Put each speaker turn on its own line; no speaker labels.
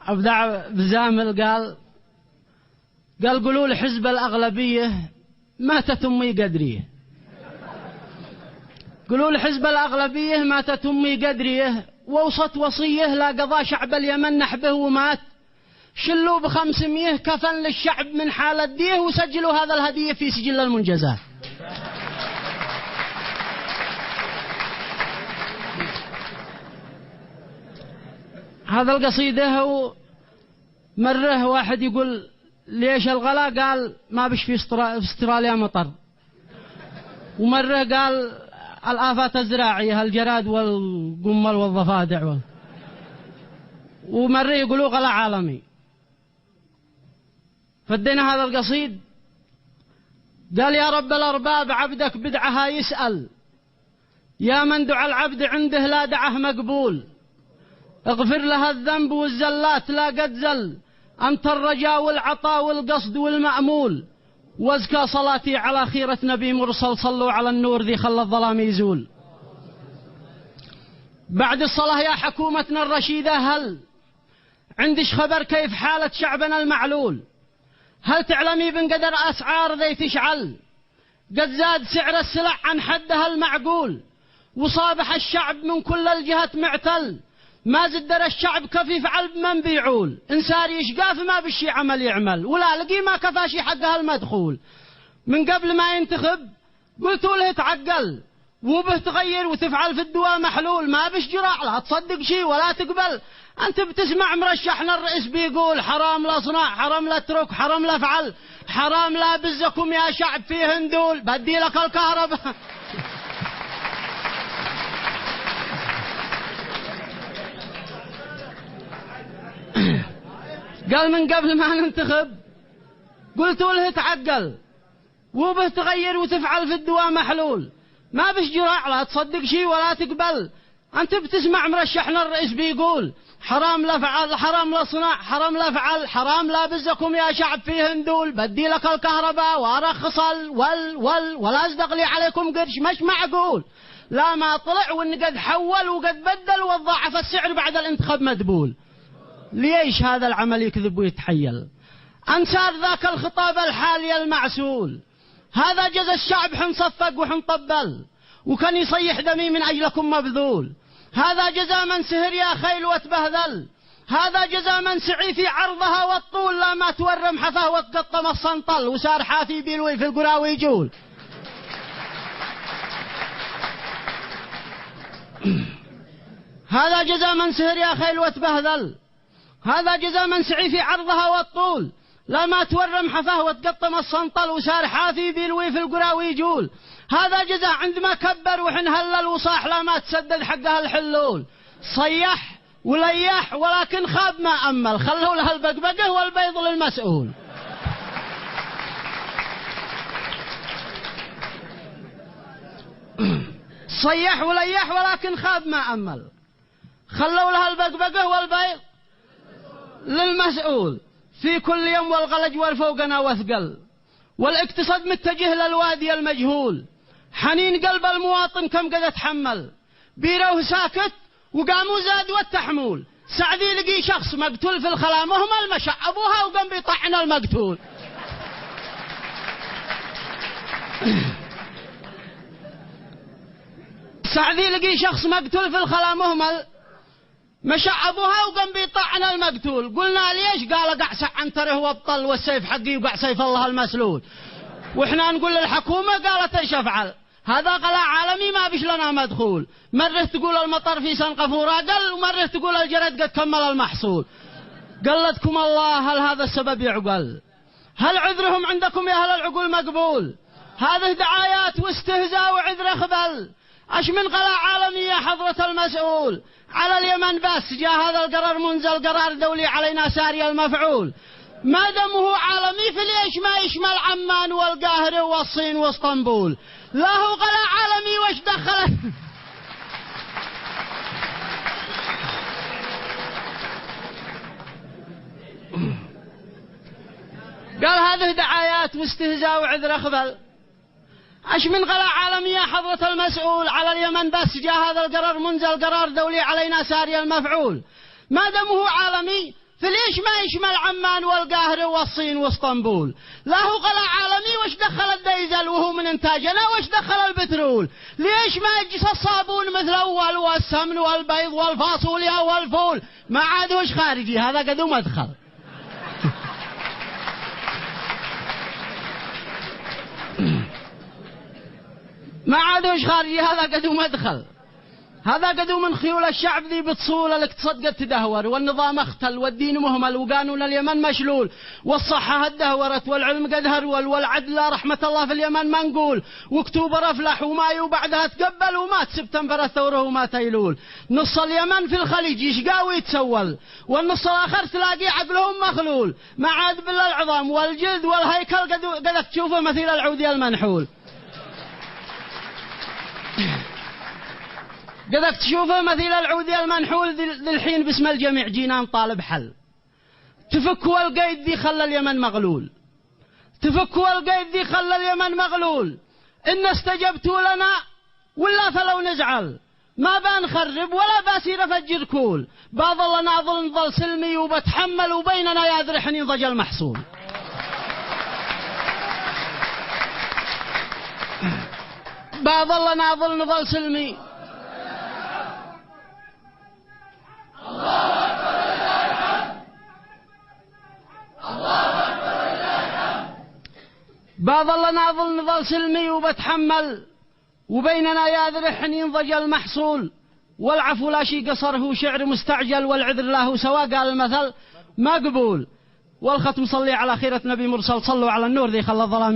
أبدع بزامل قال قولوا لحزب الأغلبية ماتت أمي قدريه. قولوا لحزب الأغلبية ماتت أمي قدريه، ووصت وصيه لا قضى شعب اليمن نحبه ومات. شلوا ب500 كفن للشعب من حال الديه، وسجلوا هذا الهدية في سجل المنجزات. هذا القصيدة مره واحد يقول ليش الغلا؟ قال ما بش في استراليا مطر. ومره قال الآفات الزراعية الجراد والقمل والضفادع. ومره يقولوا غلا عالمي. فدينا هذا القصيد قال يا رب الأرباب عبدك بدعها يسأل، يا من دعا العبد عنده لا دعه مقبول، اغفر لها الذنب والزلات لا قد زل، أنت الرجاء والعطاء والقصد والمأمول، وازكى صلاتي على خيرة نبي مرسل، صلوا على النور ذي خلى الظلام يزول. بعد الصلاة يا حكومتنا الرشيدة، هل عندش خبر كيف حالة شعبنا المعلول؟ هل تعلمي بنقدر أسعار ذي تشعل؟ قد زاد سعر السلع عن حدها المعقول، وصابح الشعب من كل الجهات معتل، ما زدر الشعب كفي فعل بمن بيعول، انسار يشقاف ما بشي عمل يعمل، ولا لقي ما كفاشي حقها المدخول. من قبل ما ينتخب قلتوا له تعقل، وبه تغير وتفعل في الدواء محلول، ما بش جراع لا تصدق شي ولا تقبل. أنت بتسمع مرشحنا الرئيس بيقول حرام لا صنع، حرام لا ترك، حرام لا فعل، حرام لا بزكم يا شعب فيه هندول، بدي لك الكهرباء. قال من قبل ما ننتخب قلتوا له تعقل، وبه تغير وتفعل في الدواء محلول، ما بش جراع لا تصدق شي ولا تقبل. أنت بتسمع مرشحنا الرئيس بيقول حرام لا فعل، حرام لا صنع، حرام لا فعل، حرام لا بزكم يا شعب فيه هندول، بدي لك الكهرباء وارخص ولا ازدق لي عليكم قرش. مش معقول لا ما طلع وان قد حول وقد بدل وضاعف السعر بعد الانتخاب مدبول. ليش هذا العمل يكذب ويتحيل؟ أنسار ذاك الخطاب الحالي المعسول، هذا جزى الشعب حنصفق وحنطبل، وكان يصيح دمي من أجلكم مبذول. هذا جزى من سهر يا خيل وتبهذل، هذا جزى من سعي في عرضها والطول، لا ما تورم حفاه وتقطم الصنطل، وسار حافي بيلوي في القراوي يجول. هذا جزى من سهر يا خيل وتبهذل، هذا جزى من سعي في عرضها والطول، لا ما تورم حفاه وتقطم الصنطل، وسار حافي بيلوي في القراوي يجول. هذا جزى عندما كبر وحن هلل وصاح، لا ما تسدد حقها الحلول، صيح وليح ولكن خاب ما أمل، خلوا لها البقبقة والبيض للمسؤول. صيح وليح ولكن خاب ما أمل، خلوا لها البقبقة والبيض للمسؤول. في كل يوم والغلج والفوقنا وثقل، والاقتصاد متجه للوادي المجهول، حنين قلب المواطن كم قد اتحمل، بيروه ساكت وقاموا زاد والتحمول. سعدي لقي شخص مقتول في الخلا مهمل، مشى ابوها وقام بيطعن المقتول. سعدي لقي شخص مقتول في الخلا مهمل، مشى ابوها وقام بيطعن المقتول. قلنا ليش؟ قال قع سعنتره وابطل والسيف حقي وقع سيف الله المسلول. واحنا نقول للحكومه قالت ايش افعل؟ هذا قلاع عالمي ما بيش لنا مدخول. مره تقول المطر في سنقفوره قل، ومره تقول الجرد قد كمل المحصول. قلتكم الله هل هذا السبب يعقل؟ هل عذرهم عندكم يا اهل العقول مقبول؟ هذه دعايات واستهزاء وعذر خبل. اش من قلاع عالمي يا حضرة المسؤول؟ على اليمن بس جاء هذا القرار منزل، قرار دولي علينا ساري المفعول. ما دمه عالمي فليش ما يشمل عمان والقاهرة والصين واسطنبول؟ لا هو قلاع عالمي وش دخله؟ قال هذه دعايات واستهزاء وعذر خبل. اش من قلاع عالمي يا حضرة المسؤول؟ على اليمن بس جاء هذا القرار منزل، قرار دولي علينا ساري المفعول. ما دمه عالمي فليش ما يشمل عمان والقاهرة والصين واسطنبول؟ لا هو غلاء عالمي، وش دخل الديزل وهو من انتاجنا؟ وش دخل البترول؟ ليش ما يجيس الصابون مثل اول والسمن والبيض والفاصوليا والفول؟ ما عاد وش خارجي، هذا قدو مدخل. ما عاد وش خارجي، هذا قدو مدخل. هذا قدو من خيول الشعب ذي بتصول، الاقتصاد قد تدهور، والنظام اختل، والدين مهمل، وقانون اليمن مشلول، والصحة ادهورت، والعلم قد هرول، والعدل رحمة الله في اليمن ما نقول، واكتوبر افلح ومايو بعدها تقبل، ومات سبتمبر الثورة وما تيلول. نص اليمن في الخليج يشقى ويتسول، والنص الاخر تلاقي عقلهم مخلول، ما عاد بالله العظام والجلد والهيكل قد تشوفه مثيل العودي المنحول. قدك تشوفه مثيل العودي المنحول. ذي الحين باسم الجميع جينا نطالب حل. تفكوا القيد ذي خلى اليمن مغلول، تفكوا القيد ذي خلى اليمن مغلول. إن استجبتوا لنا ولا فلو نزعل، ما بنخرب ولا باسير افجر كول، باظل ناظل نظل سلمي وبتحمل، وبيننا يا ذرحني ضج المحصول. باظل ناظل نظل سلمي. باظل ناظل نظل سلمي وبتحمل، وبيننا يا ذرحن ينضج المحصول. والعفو لا شي قصر هو شعر مستعجل، والعذر له سواء قال المثل مقبول. والختم صلي على خيرة نبي مرسل، صلوا على النور ذي خلى الظلام